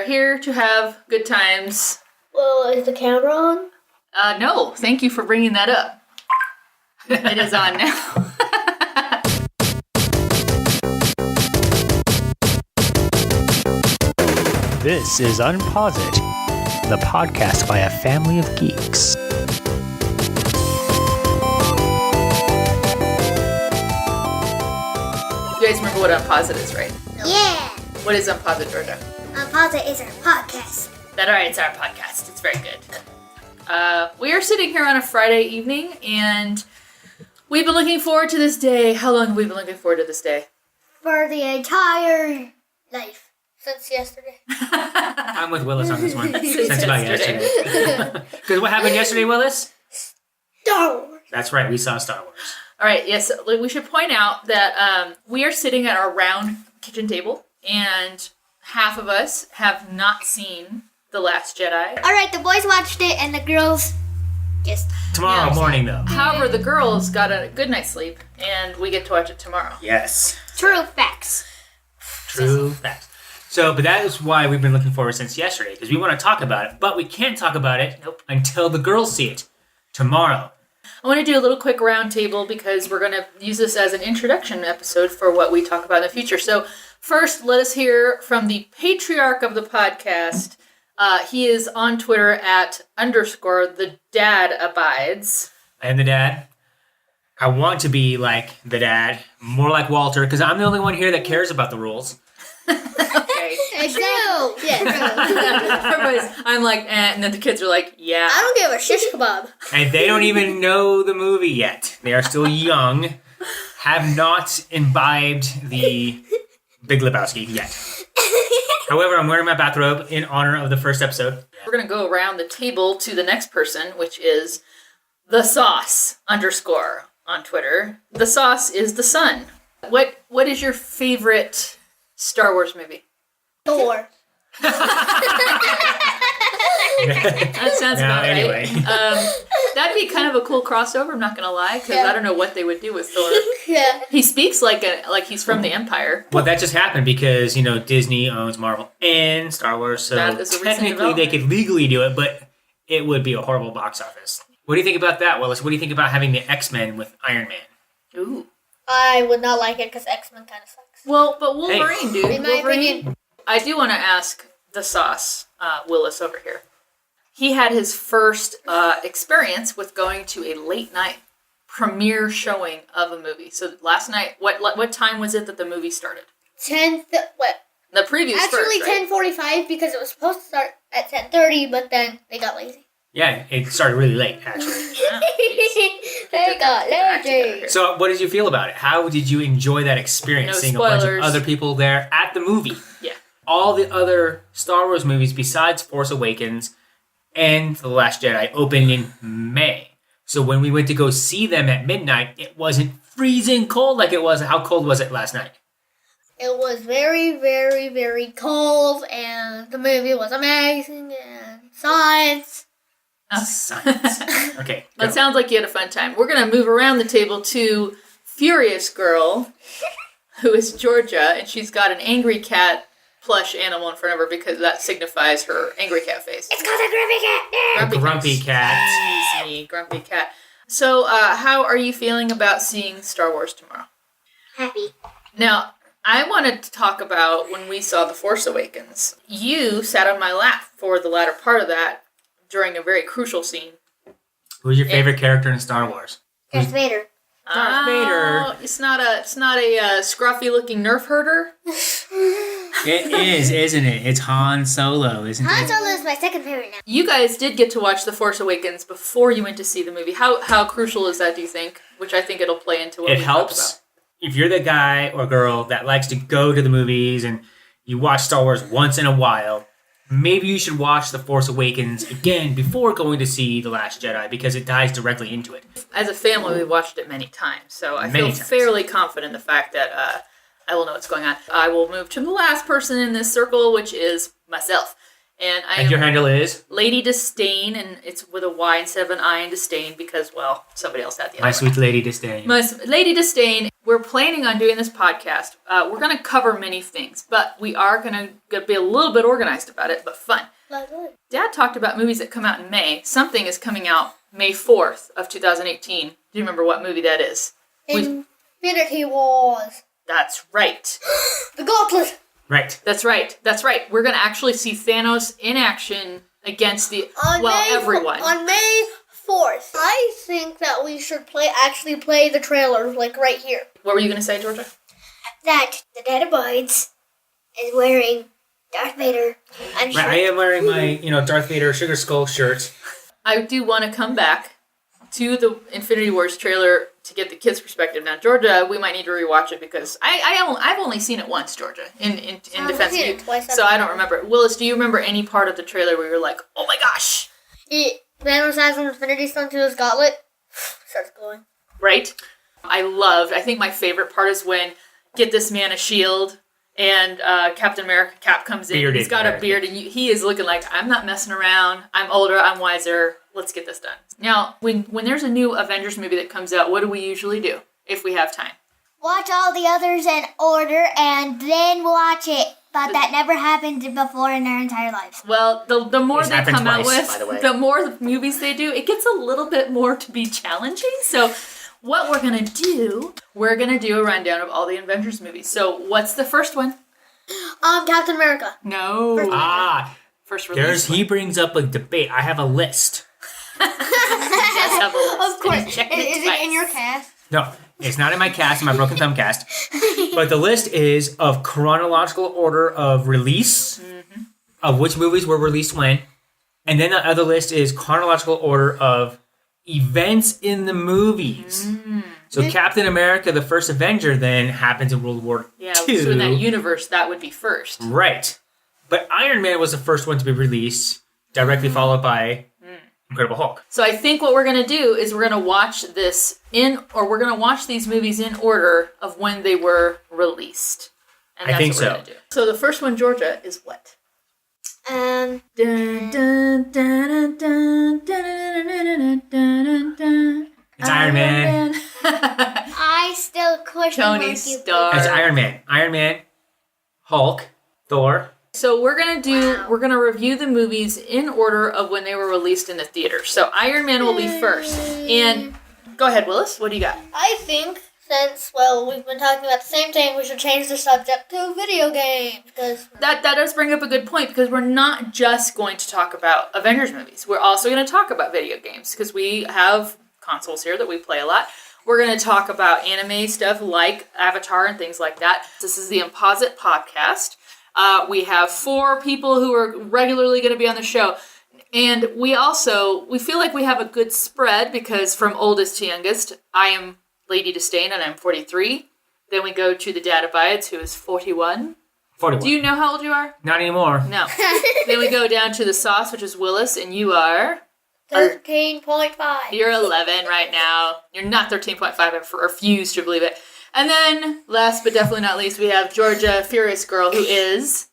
are here to have good times. Well, is the camera on? No. Thank you for bringing that up. It is on now. This is UnpauseIt, the podcast by a family of geeks. You guys remember what UnpauseIt is, right? Yeah. What is UnpauseIt, Georgia? UnpauseIt is our podcast. TheDadAbides, our podcast. It's very good. We are sitting here on a Friday evening, and we've been looking forward to this day. How long have we been looking forward to this day? For the entire life. Since yesterday. I'm with Willis on this one. Since about yesterday. Because what happened yesterday, Willis? Star Wars. That's right, we saw Star Wars. All right, yes, we should point out that we are sitting at our round kitchen table, and half of us have not seen The Last Jedi. All right, the boys watched it, and the girls just... Tomorrow morning, though. However, the girls got a good night's sleep, and we get to watch it tomorrow. Yes. True facts. True facts. So, but that is why we've been looking forward since yesterday, because we want to talk about it, but we can't talk about it until the girls see it tomorrow. I want to do a little quick round table because we're going to use this as an introduction episode for what we talk about in the future. So first, let us hear from the patriarch of the podcast. He is on Twitter at _TheDadAbides. I am the dad. I want to be like the dad, more like Walter, because I'm the only one here that cares about the rules. Okay. Exactly. Yeah, Everybody's, I'm like, and then the kids are like, yeah. I don't give a shish kebab. And they don't even know the movie yet. They are still young, have not imbibed the Big Lebowski yet. However, I'm wearing my bathrobe in honor of the first episode. We're going to go around the table to the next person, which is TheSauce _ on Twitter. TheSauce is the son. What is your favorite Star Wars movie? Thor. That sounds about right. Anyway. That'd be kind of a cool crossover, I'm not going to lie, because I don't know what they would do with Thor. Yeah. He speaks like he's from the Empire. Well, that just happened because, Disney owns Marvel and Star Wars, so That is a recent technically they development. could legally do it, but it would be a horrible box office. What do you think about that, Willis? What do you think about having the X-Men with Iron Man? Ooh. I would not like it because X-Men kind of sucks. Well, but Wolverine, dude. In my opinion. I do want to ask TheSauce, Willis over here. He had his first experience with going to a late night premiere showing of a movie. So last night, what time was it that the movie started? 10th, what? The previous Actually, first, right? 10:45 because it was supposed to start at 10:30, but then they got lazy. Yeah, it started really late, actually. Yeah, They got lazy. So what did you feel about it? How did you enjoy that experience, No seeing a bunch spoilers. of other people there at the movie? Yeah. All the other Star Wars movies besides Force Awakens and The Last Jedi opened in May. So when we went to go see them at midnight, it wasn't freezing cold like it was. How cold was it last night? It was very, very, very cold, and the movie was amazing, and science. Science. Okay. Well, it go. sounds like you had a fun time. We're going to move around the table to Furious Girl, who is Georgia, and she's got an angry cat plush animal in front of her because that signifies her angry cat face. It's called a grumpy cat. Grumpy cat. Excuse me, grumpy cat. So, how are you feeling about seeing Star Wars tomorrow? Happy. Now, I wanted to talk about when we saw The Force Awakens. You sat on my lap for the latter part of that during a very crucial scene. Who's your favorite character in Star Wars? Darth Vader. Darth Vader. It's not a scruffy looking nerf herder. It is, isn't it? It's Han Solo, isn't Han it? Solo is my second favorite now. You guys did get to watch The Force Awakens before you went to see the movie. How crucial is that, do you think? Which I think it'll play into what It we talk helps if you're the guy or girl that likes to go to the movies and you watch Star Wars once in a while. Maybe you should watch The Force Awakens again before going to see The Last Jedi because it ties directly into it. As a family, we watched it many times, so I Many feel times. fairly confident in the fact that I will know what's going on. I will move to the last person in this circle, which is myself. And I And your am handle is? LadyDisdayn, and it's with a Y instead of an I in disdain because, well, somebody else had the other My one. sweet LadyDisdayn. LadyDisdayn, we're planning on doing this podcast. We're going to cover many things, but we are going to be a little bit organized about it, but fun. Lovely. Dad talked about movies that come out in May. Something is coming out May 4th of 2018. Do you remember what movie that is? Infinity Wars. That's right. The Gauntlet. Right. That's right. That's right. We're going to actually see Thanos in action against everyone. On May 4th. I think that we should actually play the trailer, like right here. What were you going to say, Georgia? That TheDadAbides is wearing Darth Vader and Right, I am wearing my, Darth Vader Sugar Skull shirt. I do want to come back to the Infinity Wars trailer to get the kids' perspective. Now, Georgia, we might need to rewatch it because I've only seen it once, Georgia, in defense of you. So I don't remember it. Willis, do you remember any part of the trailer where you're like, oh my gosh? Thanos has an Infinity Stone to his gauntlet. Starts glowing. Right? I think my favorite part is when get this man a shield and Captain America Cap comes in. Bearded He's got a beard and he is looking like, I'm not messing around. I'm older. I'm wiser. Let's get this done. Now, when there's a new Avengers movie that comes out, what do we usually do if we have time? Watch all the others in order and then watch it. But that never happened before in our entire lives. Well, the more It's they happened come out twice, by the way. with, the more movies they do, it gets a little bit more to be challenging. So what we're going to do a rundown of all the Avengers movies. So what's the first one? Captain America. No. First release. He brings up a debate. I have a list. Yes, have a list. Of course. And he's checked Is it twice. in your cast? No, it's not in my cast, in my Broken Thumb cast. But the list is of chronological order of release, of which movies were released when. And then the other list is chronological order of events in the movies. So Captain America, the first Avenger, then happens in World War II. So in that universe, that would be first. Right. But Iron Man was the first one to be released, directly followed by Incredible Hulk. So I think what we're going to do is we're going to watch we're going to watch these movies in order of when they were released. And I think what we're so. gonna do. So the first one, Georgia, is what? Um, Dun, dun, dun, dun, dun, dun, dun, dun. It's Iron Man. I still question Tony mark you. Stark. It's Iron Man. Iron Man, Hulk, Thor. So we're gonna review the movies in order of when they were released in the theater. So Iron Man will be first. And go ahead, Willis. What do you got? I think since, we've been talking about the same thing, we should change the subject to video games. Because That does bring up a good point because we're not just going to talk about Avengers movies. We're also going to talk about video games because we have consoles here that we play a lot. We're going to talk about anime stuff like Avatar and things like that. This is the UnpauseIt podcast. We have 4 people who are regularly going to be on the show. And we feel like we have a good spread because from oldest to youngest, I am LadyDisdayn and I'm 43. Then we go to TheDadAbides, who is 41. 41. Do you know how old you are? Not anymore. No. Then we go down to TheSauce, which is Willis, and you are... 13.5. You're 11 right now. You're not 13.5. I refuse to believe it. And then, last but definitely not least, we have Georgia Furious Girl, who is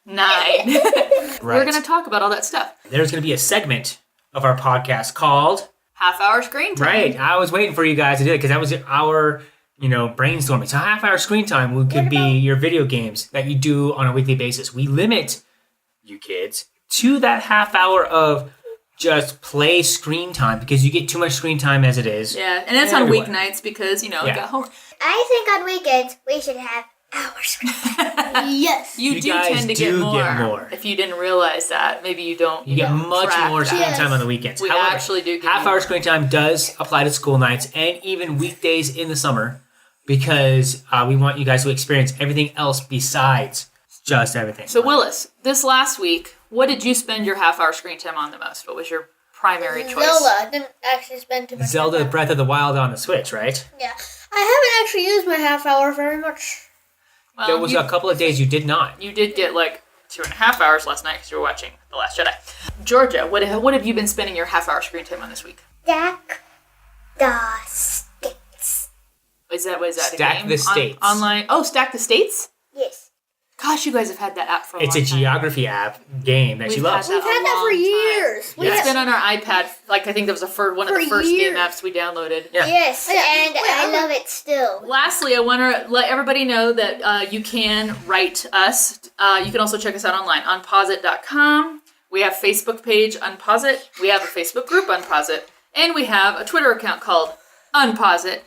9. We're going to talk about all that stuff. There's going to be a segment of our podcast called... Half-hour screen time. Right. I was waiting for you guys to do it because that was our, brainstorming. So half-hour screen time could be your video games that you do on a weekly basis. We limit you kids to that half hour of just play screen time because you get too much screen time as it is. Yeah, and that's on weeknights because, we got home. I think on weekends we should have our screen time. Yes. You do guys tend to do get more. more. If you didn't realize that, maybe you don't. You get much track more that. screen Yes. time on the weekends. We However, actually do get half more. hour screen time does apply to school nights and even weekdays in the summer because we want you guys to experience everything else besides just everything. So, Willis, this last week, what did you spend your half-hour screen time on the most? What was your primary choice? Zelda. I didn't actually spend too much Zelda time. Breath of the Wild on the Switch, right? Yeah. I haven't actually used my half hour very much. Well, There was a couple of days you did not. You did get like 2.5 hours last night because you were watching The Last Jedi. Georgia, what have you been spending your half-hour screen time on this week? Stack the States. Is that a Stack game? the States. Online. Oh, Stack the States? Yes. Gosh, you guys have had that app for a It's long a time. geography app game that she We've loves. had We've had that for years. It's been on our iPad. Like, I think that was one of the For first game years. apps we downloaded. Yeah. Yes, Yeah. and Wait, I love it still. Lastly, I want to let everybody know that you can write us. You can also check us out online, UnpauseIt.com. We have a Facebook page, UnpauseIt. We have a Facebook group, UnpauseIt. And we have a Twitter account called UnpauseIt.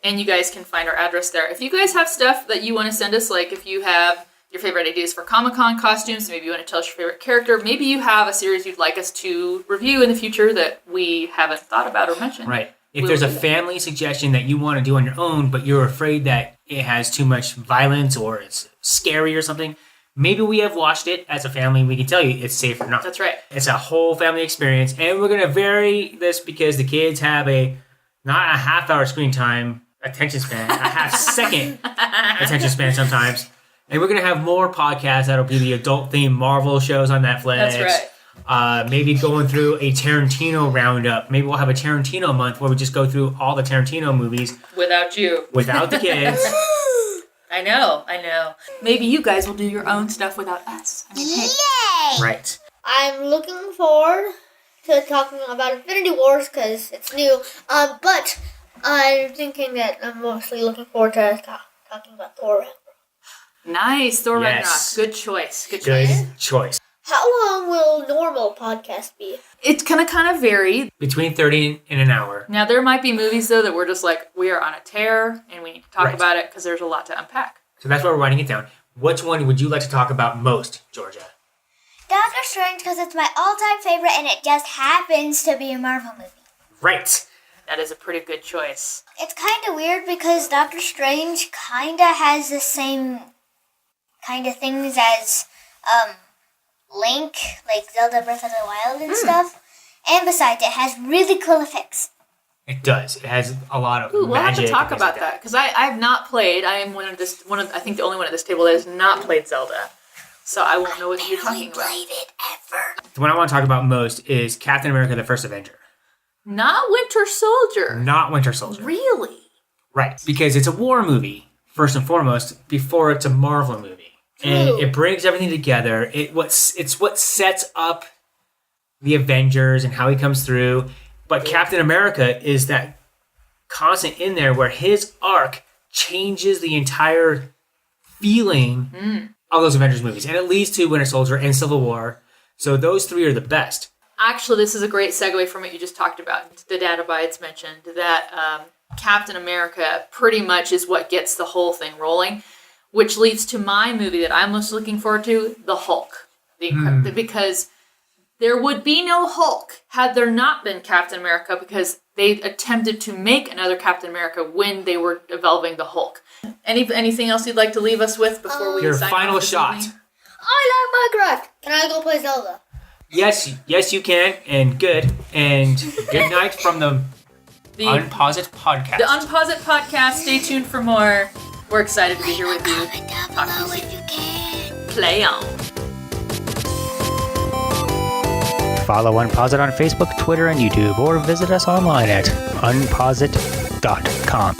And you guys can find our address there. If you guys have stuff that you want to send us, like if you have your favorite ideas for Comic-Con costumes, maybe you want to tell us your favorite character, maybe you have a series you'd like us to review in the future that we haven't thought about or mentioned. Right. If We'll there's a do that. family suggestion that you want to do on your own, but you're afraid that it has too much violence or it's scary or something, maybe we have watched it as a family and we can tell you it's safe or not. That's right. It's a whole family experience, and we're going to vary this because the kids have not a half-hour screen time attention span, a half-second attention span sometimes. And we're going to have more podcasts that'll be the adult-themed Marvel shows on Netflix. That's right. Maybe going through a Tarantino roundup. Maybe we'll have a Tarantino month where we just go through all the Tarantino movies Without you. without the kids. I know. Maybe you guys will do your own stuff without us. I mean, hey. Yay! Right. I'm looking forward to talking about Infinity Wars because it's new. But I'm thinking that I'm mostly looking forward to talking about Thor Ragnarok. Nice. Thor Yes. Ragnarok. Good choice. Good choice. How long will normal podcast be? It's going to kind of vary. Between 30 and an hour. Now, there might be movies, though, that we're just like, we are on a tear and we need to talk Right. about it because there's a lot to unpack. So that's why we're writing it down. Which one would you like to talk about most, Georgia? Doctor Strange because it's my all-time favorite and it just happens to be a Marvel movie. Right. That is a pretty good choice. It's kind of weird because Doctor Strange kind of has the same kind of things as Link, like Zelda Breath of the Wild and stuff. And besides, it has really cool effects. It does. It has a lot of Ooh, we'll have magic. to talk and things about like that because I have not played. I am I think the only one at this table that has not played Zelda. So I won't know what you're talking about. played it ever. The one I want to talk about most is Captain America: The First Avenger. Not Winter Soldier. Not Winter Soldier. Really? Right. Because it's a war movie, first and foremost, before it's a Marvel movie. And True. it brings everything together. It's what sets up the Avengers and how he comes through. But Captain America is that constant in there where his arc changes the entire feeling of those Avengers movies. And it leads to Winter Soldier and Civil War. So those three are the best. Actually, this is a great segue from what you just talked about. TheDadAbides mentioned that Captain America pretty much is what gets the whole thing rolling, which leads to my movie that I'm most looking forward to, The Hulk. Because there would be no Hulk had there not been Captain America because they attempted to make another Captain America when they were developing the Hulk. Anything else you'd like to leave us with before we Your sign final off this shot. evening? I like Minecraft. Can I go play Zelda? Yes, you can. And good. And good night from the UnpauseIt podcast. The UnpauseIt podcast. Stay tuned for more. We're excited to be here with you. Comment down below if you can. Play on. Follow UnpauseIt on Facebook, Twitter, and YouTube, or visit us online at unpauseit.com.